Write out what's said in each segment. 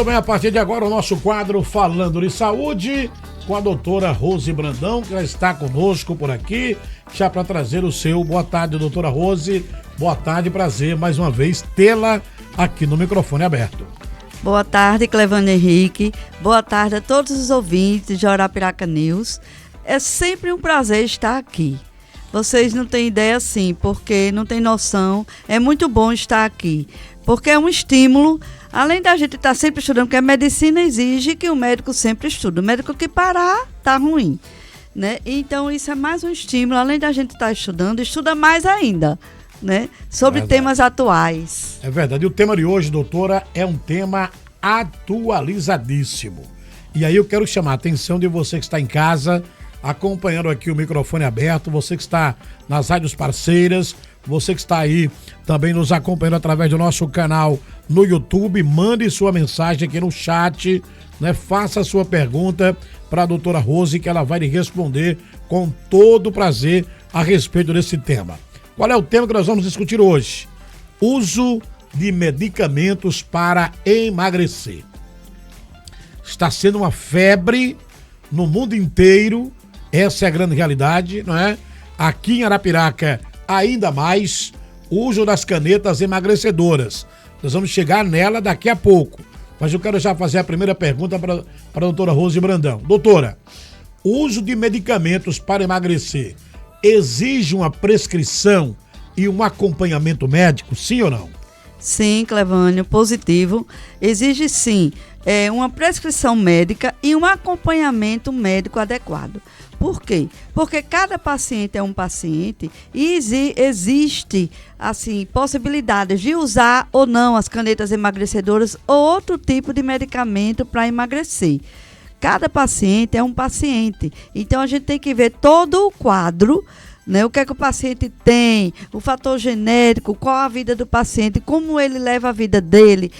bem, a partir de agora o nosso quadro Falando de Saúde com a doutora Rose Brandão, que já está conosco por aqui, já para trazer o seu boa tarde, doutora Rose. Boa tarde, prazer mais uma vez tê-la aqui no microfone aberto. Boa tarde, Clevane Henrique. Boa tarde a todos os ouvintes de Arapiraca News. É sempre um prazer estar aqui. Vocês não têm ideia, sim, porque não têm noção. É muito bom estar aqui, porque é um estímulo. Além da gente estar sempre estudando, porque a medicina exige que o médico sempre estude. O médico que parar, tá ruim, né? Então, isso é mais um estímulo. Além da gente estar estudando, estuda mais ainda, né? Sobre temas atuais. É verdade. E o tema de hoje, doutora, é um tema atualizadíssimo. E aí eu quero chamar a atenção de você que está em casa, acompanhando aqui o microfone aberto, você que está nas rádios parceiras, você que está aí também nos acompanhando através do nosso canal no YouTube, mande sua mensagem aqui no chat, né? Faça a sua pergunta para a doutora Rose, que ela vai lhe responder com todo prazer a respeito desse tema. Qual é o tema que nós vamos discutir hoje? Uso de medicamentos para emagrecer. Está sendo uma febre no mundo inteiro, essa é a grande realidade, não é? Aqui em Arapiraca, ainda mais, o uso das canetas emagrecedoras. Nós vamos chegar nela daqui a pouco. Mas eu quero já fazer a primeira pergunta para a doutora Rose Brandão. Doutora, o uso de medicamentos para emagrecer exige uma prescrição e um acompanhamento médico, sim ou não? Sim, Clevânio, positivo. Exige sim uma prescrição médica e um acompanhamento médico adequado. Por quê? Porque cada paciente é um paciente e existe, assim, possibilidades de usar ou não as canetas emagrecedoras ou outro tipo de medicamento para emagrecer. Cada paciente é um paciente. Então, a gente tem que ver todo o quadro, né? O que é que o paciente tem, o fator genético, qual a vida do paciente, como ele leva a vida dele,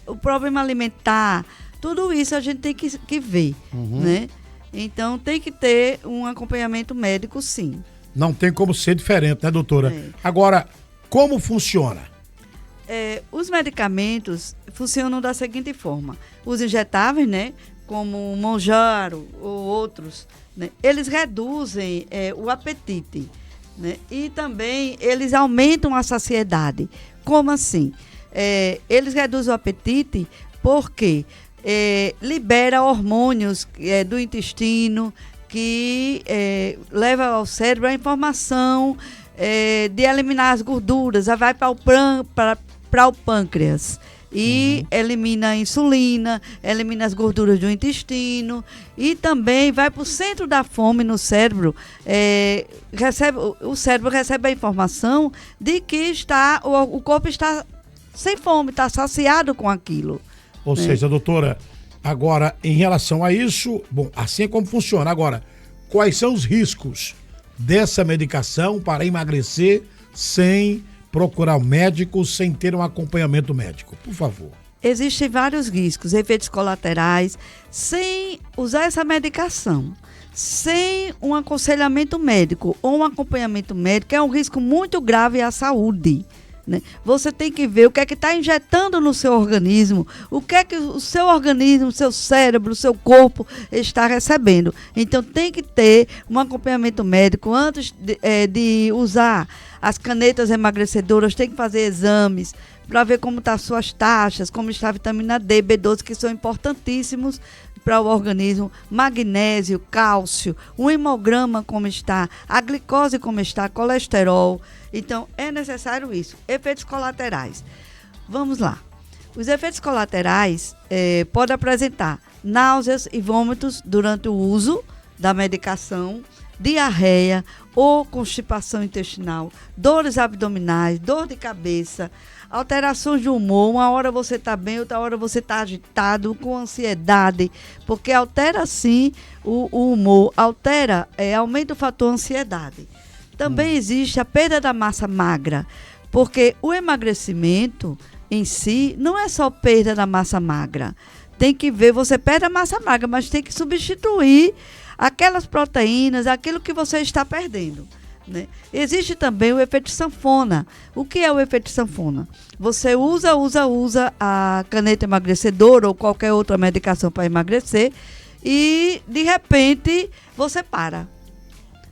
o problema alimentar, tudo isso a gente tem que ver, né? Então, tem que ter um acompanhamento médico, sim. Não tem como ser diferente, né, doutora? Agora, como funciona? Os medicamentos funcionam da seguinte forma. Os injetáveis, né, como o Mounjaro ou outros, né, eles reduzem o apetite, né, e também eles aumentam a saciedade. Como assim? Eles reduzem o apetite porque libera hormônios do intestino que leva ao cérebro a informação de eliminar as gorduras, vai para o pâncreas e elimina a insulina, elimina as gorduras do intestino e também vai para o centro da fome no cérebro. O cérebro recebe a informação de que o corpo está sem fome, está saciado com aquilo. Ou seja, doutora, agora, em relação a isso, bom, assim é como funciona. Agora, quais são os riscos dessa medicação para emagrecer sem procurar um médico, sem ter um acompanhamento médico? Por favor. Existem vários riscos, efeitos colaterais, sem usar essa medicação, sem um aconselhamento médico ou um acompanhamento médico, é um risco muito grave à saúde. Você tem que ver o que é que está injetando no seu organismo, o que é que o seu organismo, o seu cérebro, o seu corpo está recebendo. Então, tem que ter um acompanhamento médico antes de usar as canetas emagrecedoras, tem que fazer exames para ver como estão as suas taxas, como está a vitamina D, B12, que são importantíssimos para o organismo, magnésio, cálcio, o hemograma como está, a glicose como está, colesterol. Então, é necessário isso. Efeitos colaterais. Vamos lá. Os efeitos colaterais podem apresentar náuseas e vômitos durante o uso da medicação, diarreia ou constipação intestinal, dores abdominais, dor de cabeça, alterações de humor. Uma hora você está bem, outra hora você está agitado, com ansiedade, porque altera sim o humor, aumenta o fator ansiedade. Também existe a perda da massa magra, porque o emagrecimento em si não é só perda da massa magra. Tem que ver, você perde a massa magra, mas tem que substituir aquelas proteínas, aquilo que você está perdendo. né? Existe também o efeito sanfona. O que é o efeito sanfona? Você usa a caneta emagrecedora ou qualquer outra medicação para emagrecer e, de repente, você para.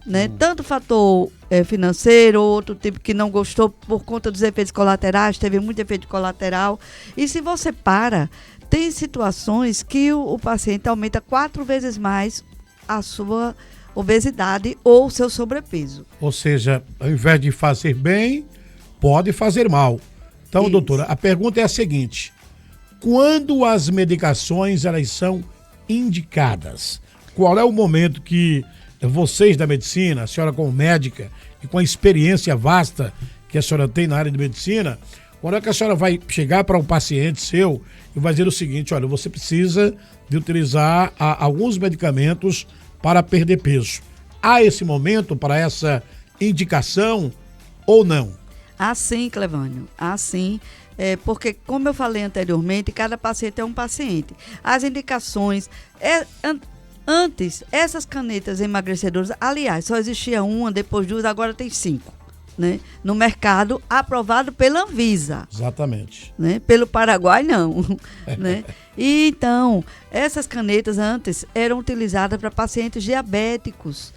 Né? Tanto fator financeiro, ou outro tipo que não gostou por conta dos efeitos colaterais, teve muito efeito colateral. E se você para, tem situações que o paciente aumenta 4 vezes mais a sua obesidade ou o seu sobrepeso. Ou seja, ao invés de fazer bem, pode fazer mal. Então, Isso. doutora, a pergunta é a seguinte: quando as medicações elas são indicadas? Qual é o momento que vocês da medicina, a senhora como médica e com a experiência vasta que a senhora tem na área de medicina, quando é que a senhora vai chegar para um paciente seu e vai dizer o seguinte: olha, você precisa de utilizar alguns medicamentos para perder peso? Há esse momento para essa indicação ou não? Assim, Clevânio, assim, porque como eu falei anteriormente, cada paciente é um paciente. As indicações, antes, essas canetas emagrecedoras, aliás, só existia uma, depois 2, agora tem 5, né? No mercado, aprovado pela Anvisa. Exatamente. Né? Pelo Paraguai, não. Né? E então, essas canetas antes eram utilizadas para pacientes diabéticos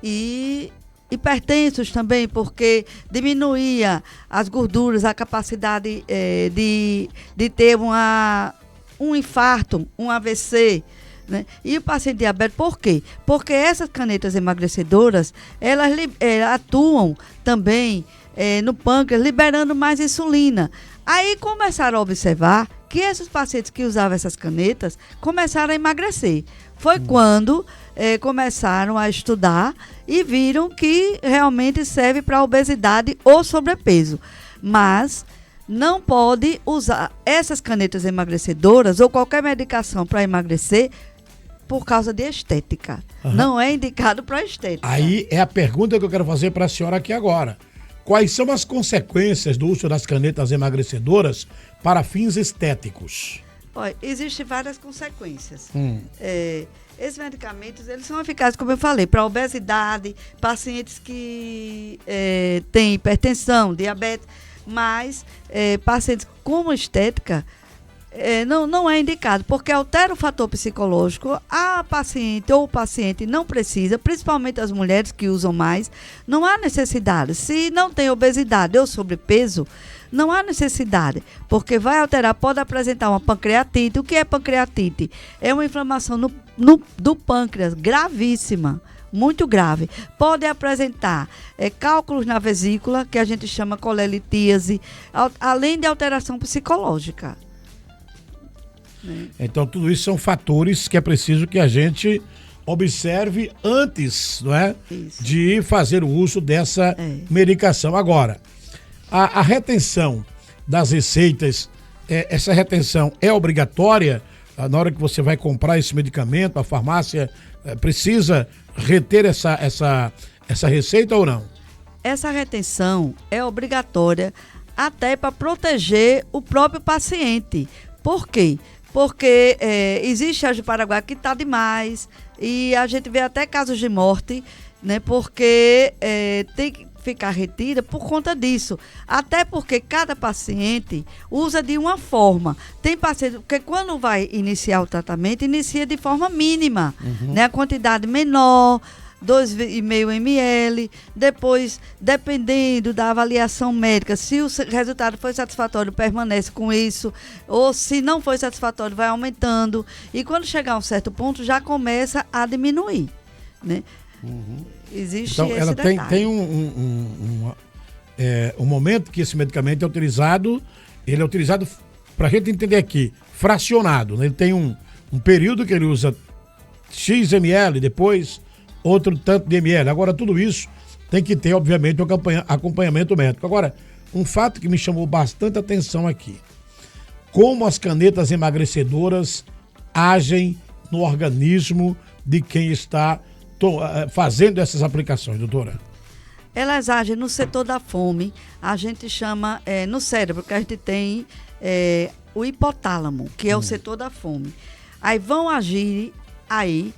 e hipertensos também, porque diminuía as gorduras, a capacidade de ter um infarto, um AVC. Né? E o paciente diabético, por quê? Porque essas canetas emagrecedoras, elas atuam também no pâncreas, liberando mais insulina. Aí começaram a observar que esses pacientes que usavam essas canetas começaram a emagrecer. Foi quando começaram a estudar e viram que realmente serve para obesidade ou sobrepeso. Mas não pode usar essas canetas emagrecedoras ou qualquer medicação para emagrecer por causa de estética. Uhum. Não é indicado para estética. Aí é a pergunta que eu quero fazer para a senhora aqui agora. Quais são as consequências do uso das canetas emagrecedoras para fins estéticos? Olha, existem várias consequências. Esses medicamentos, eles são eficazes, como eu falei, para obesidade, pacientes que têm hipertensão, diabetes, mas pacientes com estética não é indicado, porque altera o fator psicológico. A paciente ou o paciente não precisa, principalmente as mulheres que usam mais, não há necessidade. Se não tem obesidade ou sobrepeso, não há necessidade, porque vai alterar, pode apresentar uma pancreatite. O que é pancreatite? É uma inflamação do pâncreas, gravíssima. Muito grave. Pode apresentar cálculos na vesícula, que a gente chama colelitíase, além de alteração psicológica. Então, tudo isso são fatores que é preciso que a gente observe antes, não é? De fazer o uso dessa medicação. Agora, a retenção das receitas, essa retenção é obrigatória? Na hora que você vai comprar esse medicamento, a farmácia precisa reter essa receita ou não? Essa retenção é obrigatória até para proteger o próprio paciente. Por quê? Porque existe a de Paraguai que está demais e a gente vê até casos de morte, né? Porque tem que ficar retida por conta disso. Até porque cada paciente usa de uma forma. Tem paciente, porque quando vai iniciar o tratamento, inicia de forma mínima, né? A quantidade menor, 2,5 ml, depois, dependendo da avaliação médica, se o resultado foi satisfatório, permanece com isso, ou se não foi satisfatório, vai aumentando, e quando chegar a um certo ponto, já começa a diminuir, né? Existe então, esse ela detalhe. tem um momento que esse medicamento é utilizado, ele é utilizado, para a gente entender aqui, fracionado, né? Ele tem um período que ele usa X ml, depois outro tanto de ml. Agora, tudo isso tem que ter, obviamente, um acompanhamento médico. Agora, um fato que me chamou bastante atenção aqui: como as canetas emagrecedoras agem no organismo de quem está fazendo essas aplicações, doutora? Elas agem no setor da fome, a gente chama no cérebro, que a gente tem o hipotálamo, que é o setor da fome. Aí vão agir aí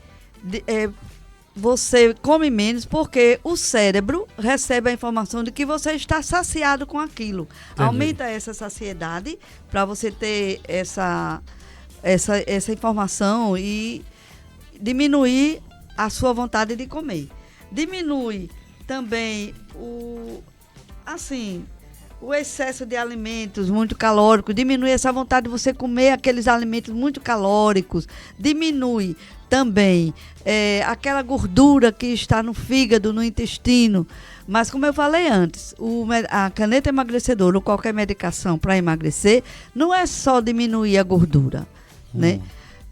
você come menos porque o cérebro recebe a informação de que você está saciado com aquilo. Entendi. Aumenta essa saciedade para você ter essa informação e diminuir a sua vontade de comer. Diminui também o excesso de alimentos muito calóricos, diminui essa vontade de você comer aqueles alimentos muito calóricos, diminui também aquela gordura que está no fígado, no intestino. Mas, como eu falei antes, a caneta emagrecedora ou qualquer medicação para emagrecer não é só diminuir a gordura, né?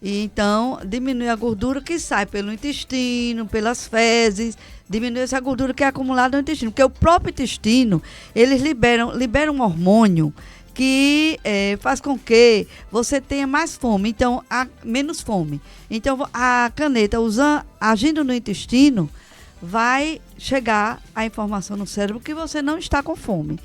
E então, diminui a gordura que sai pelo intestino, pelas fezes, diminui essa gordura que é acumulada no intestino. Porque o próprio intestino, eles liberam um hormônio que faz com que você tenha mais fome, então, menos fome. Então, a caneta, agindo no intestino, vai chegar a informação no cérebro que você não está com fome.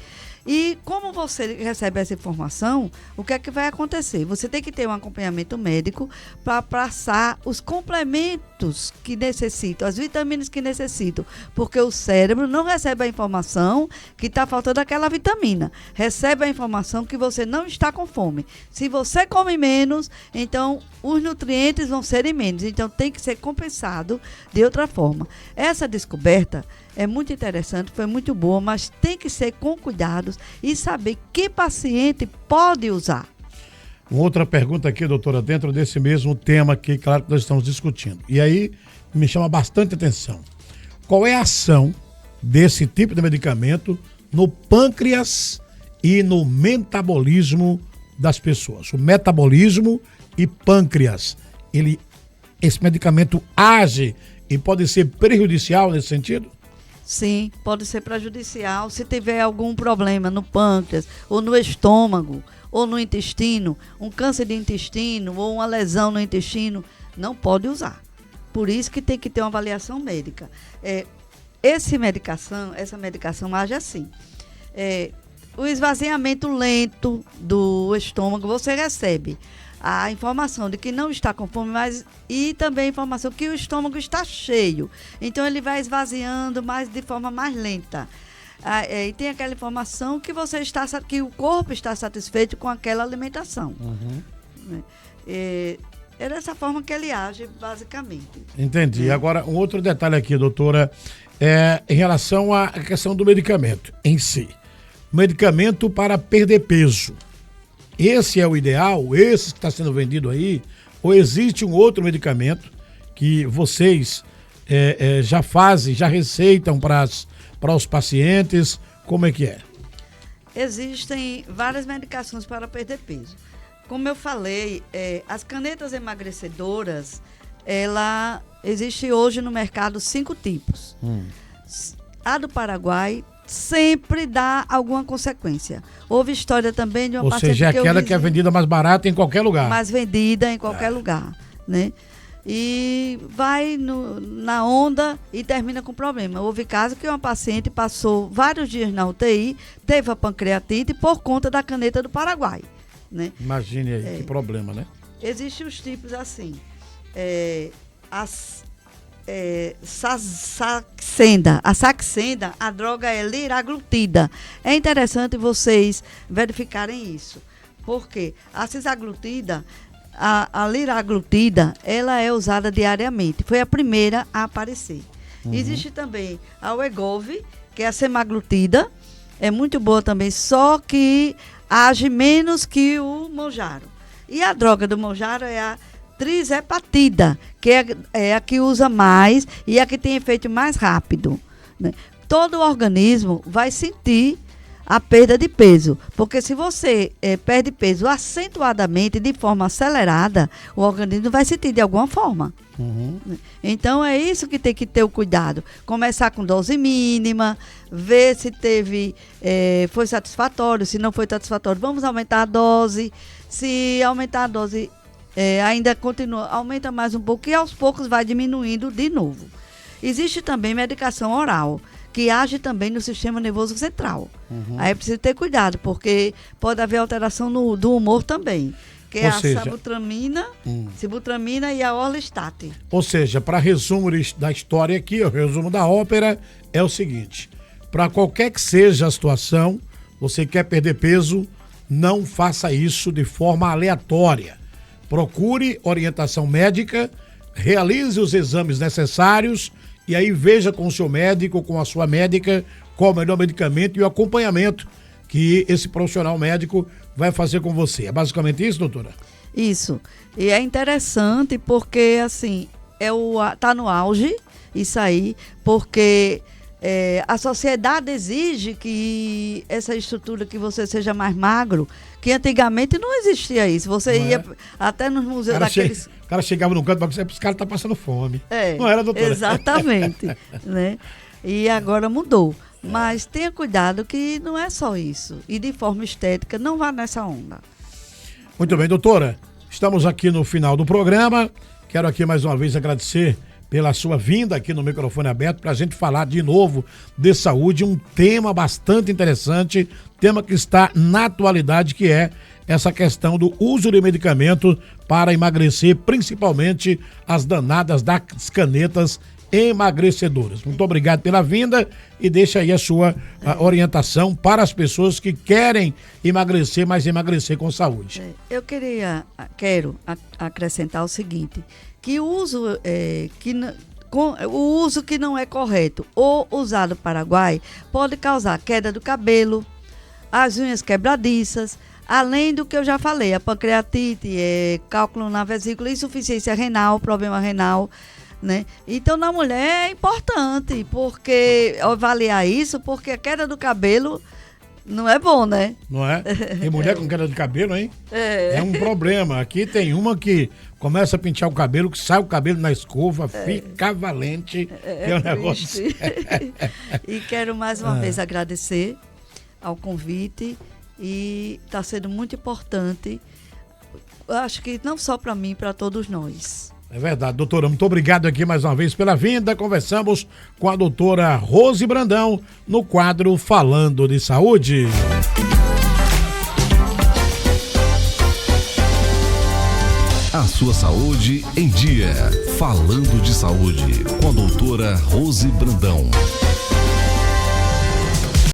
E como você recebe essa informação, o que é que vai acontecer? Você tem que ter um acompanhamento médico para passar os complementos que necessitam, as vitaminas que necessitam, porque o cérebro não recebe a informação que está faltando aquela vitamina, recebe a informação que você não está com fome. Se você come menos, então os nutrientes vão serem menos, então tem que ser compensado de outra forma. Essa descoberta é muito interessante, foi muito boa, mas tem que ser com cuidados e saber que paciente pode usar. Uma outra pergunta aqui, doutora, dentro desse mesmo tema aqui, claro que nós estamos discutindo. E aí me chama bastante atenção. Qual é a ação desse tipo de medicamento no pâncreas e no metabolismo das pessoas? O metabolismo e pâncreas. Esse medicamento age e pode ser prejudicial nesse sentido? Sim, pode ser prejudicial se tiver algum problema no pâncreas, ou no estômago, ou no intestino, um câncer de intestino, ou uma lesão no intestino, não pode usar. Por isso que tem que ter uma avaliação médica. Essa medicação age assim. O esvaziamento lento do estômago, você recebe a informação de que não está com fome, e também a informação que o estômago está cheio. Então, ele vai esvaziando de forma mais lenta. E tem aquela informação que que o corpo está satisfeito com aquela alimentação. É dessa forma que ele age, basicamente. Entendi. Agora, um outro detalhe aqui, doutora, em relação à questão do medicamento em si. Medicamento para perder peso. Esse é o ideal? Esse que está sendo vendido aí? Ou existe um outro medicamento que vocês já receitam para os pacientes? Como é que é? Existem várias medicações para perder peso. Como eu falei, as canetas emagrecedoras, existe hoje no mercado 5 tipos. A do Paraguai sempre dá alguma consequência. Houve história também de uma paciente... Ou seja, aquela que é vendida mais barata em qualquer lugar. Mais vendida em qualquer lugar, né? E vai na onda e termina com problema. Houve caso que uma paciente passou vários dias na UTI, teve a pancreatite por conta da caneta do Paraguai, né? Imagine aí, que problema, né? Existem os tipos assim, a Saxenda, a droga é liraglutida. É interessante vocês verificarem isso, porque a cisaglutida, a liraglutida, ela é usada diariamente, foi a primeira a aparecer. Existe também a Wegovy, que é a semaglutida, é muito boa também, só que age menos que o Mounjaro. E a droga do Mounjaro é a trizepatida, que é a que usa mais e a que tem efeito mais rápido, né? Todo o organismo vai sentir a perda de peso, porque se você perde peso acentuadamente, de forma acelerada, o organismo vai sentir de alguma forma. Então é isso que tem que ter o cuidado. Começar com dose mínima, ver se foi satisfatório, se não foi satisfatório, vamos aumentar a dose. Se aumentar a dose, ainda continua, aumenta mais um pouco e aos poucos vai diminuindo de novo. Existe também medicação oral, que age também no sistema nervoso central. Aí é preciso ter cuidado, porque pode haver alteração do humor também. que é a sibutramina e a orlistat. Ou seja, para resumo da história aqui, o resumo da ópera é o seguinte: para qualquer que seja a situação, você quer perder peso, não faça isso de forma aleatória. Procure orientação médica, realize os exames necessários e aí veja com o seu médico, com a sua médica, qual o melhor medicamento e o acompanhamento que esse profissional médico vai fazer com você. É basicamente isso, doutora? Isso. E é interessante porque, assim, tá no auge isso aí, porque a sociedade exige que essa estrutura, que você seja mais magro, que antigamente não existia isso. Você ia até nos museus daqueles... O cara chegava no canto para dizer, os caras estão passando fome. Não era, doutora? Exatamente. Né? E agora mudou. Mas tenha cuidado que não é só isso. E de forma estética, não vá nessa onda. Muito bem, doutora. Estamos aqui no final do programa. Quero aqui mais uma vez agradecer pela sua vinda aqui no microfone aberto para a gente falar de novo de saúde, um tema bastante interessante, tema que está na atualidade, que é essa questão do uso de medicamento para emagrecer, principalmente as danadas das canetas emagrecedoras. Muito obrigado pela vinda e deixa aí a sua orientação para as pessoas que querem emagrecer, mas emagrecer com saúde. Eu quero acrescentar o seguinte, que o uso que não é correto ou usado no Paraguai pode causar queda do cabelo, as unhas quebradiças, além do que eu já falei, a pancreatite, cálculo na vesícula, insuficiência renal, problema renal, né? Então, na mulher é importante, porque avaliar isso, porque a queda do cabelo não é bom, né? Não é? Tem mulher com queda de cabelo, hein? É um problema. Aqui tem uma que começa a pintar o cabelo, que sai o cabelo na escova, fica valente. É um negócio. E quero mais uma vez agradecer ao convite, e está sendo muito importante, eu acho que não só para mim, para todos nós. É verdade, doutora. Muito obrigado aqui mais uma vez pela vinda. Conversamos com a doutora Rose Brandão no quadro Falando de Saúde. A sua saúde em dia. Falando de saúde com a doutora Rose Brandão.